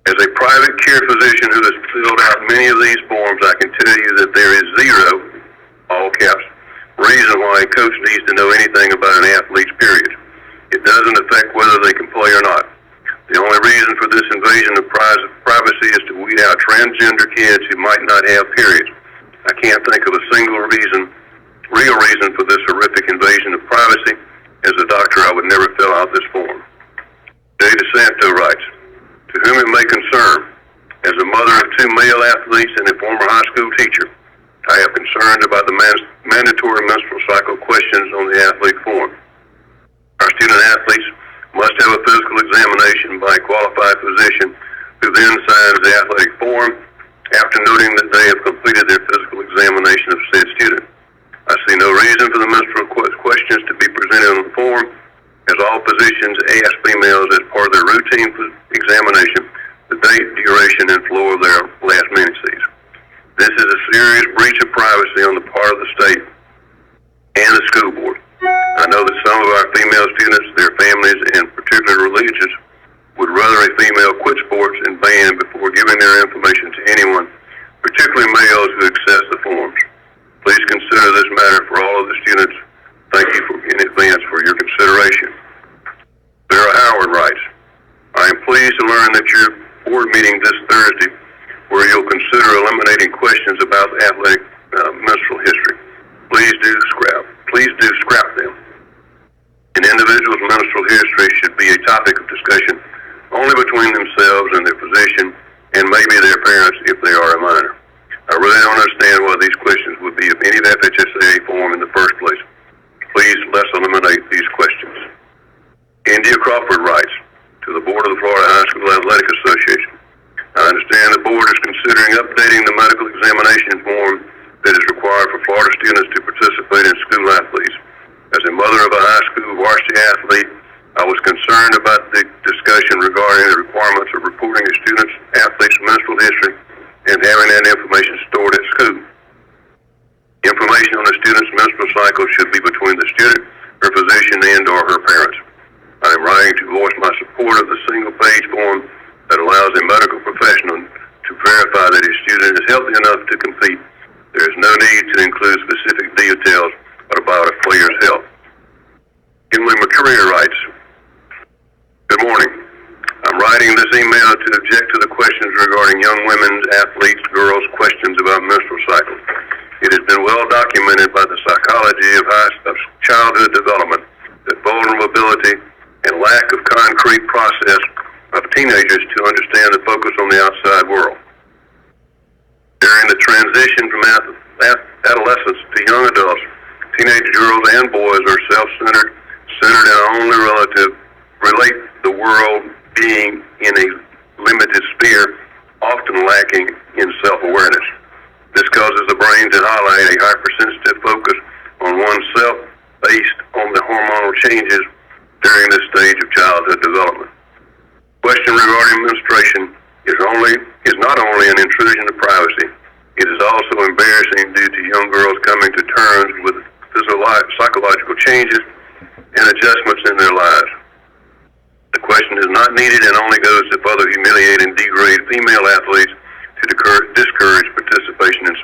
As a private care physician who has filled out many of these forms, I can tell you that there is zero, all caps, reason why a coach needs to know anything about an athlete's period. It doesn't affect whether they can play or not. The only reason for this invasion of privacy is to weed out transgender kids who might not have periods. I can't think of a single real reason for this horrific invasion of privacy. As a doctor, I would never fill out this form. Jay DeSanto writes, to whom it may concern, as a mother of two male athletes and a former high school teacher, I have concerns about the mandatory menstrual cycle questions on the athlete form. Our student athletes must have a physical examination by a qualified physician who then signs the athletic form after noting that they have completed their physical examination of said student. I see no reason for the menstrual questions to be presented on the form, as all physicians ask females as part of their routine examination the date, duration, and flow of their last menses. This is a serious breach of privacy on the part of the state and the school board. I know that some of our female students, their families, and particularly religious, would rather a female quit sports and band before giving their information to anyone, particularly males who access the forms. Please consider this matter for all of the students. Thank you in advance for your consideration. Sarah Howard writes, I am pleased to learn that your board meeting this Thursday, where you'll consider eliminating questions about athletic menstrual history. Please do scrap them. An individual's menstrual history should be a topic of discussion only between themselves and their physician, and maybe their parents if they are a minor. I really don't understand why these questions would be of any FHSAA form in the first place. Please, let's eliminate these questions. India Crawford writes, to the Board of the Florida High School Athletic Association, I understand the board is considering updating the medical examination form that is required for Florida students to participate in school athletes. As a mother of a high school varsity athlete, I was concerned about the discussion regarding the requirements of reporting a student's athlete's menstrual history and having that information stored at school. Information on the student's menstrual cycle should be between the student, her physician, and or her parents. I am writing to voice my support of the single-page form that allows a medical professional to verify that a student is healthy enough to compete. There is no need to include specific details about a player's health. Emily McCurry writes, good morning. I'm writing this email to object to the questions regarding young women's athletes, girls' questions about menstrual cycles. It has been well documented by the psychology of childhood development that vulnerability and lack of concrete process of teenagers to understand the focus on the outside world. During the transition from adolescence to young adults, teenage girls and boys are self-centered, centered and only relate the world being in a limited sphere, often lacking in self-awareness. This causes the brain to highlight a hypersensitive focus on oneself based on the hormonal changes during this stage of childhood development. Question regarding menstruation is not only an intrusion of privacy, it is also embarrassing due to young girls coming to terms with psychological changes and adjustments in their lives. The question is not needed and only goes to further humiliate and degrade female athletes to discourage participation in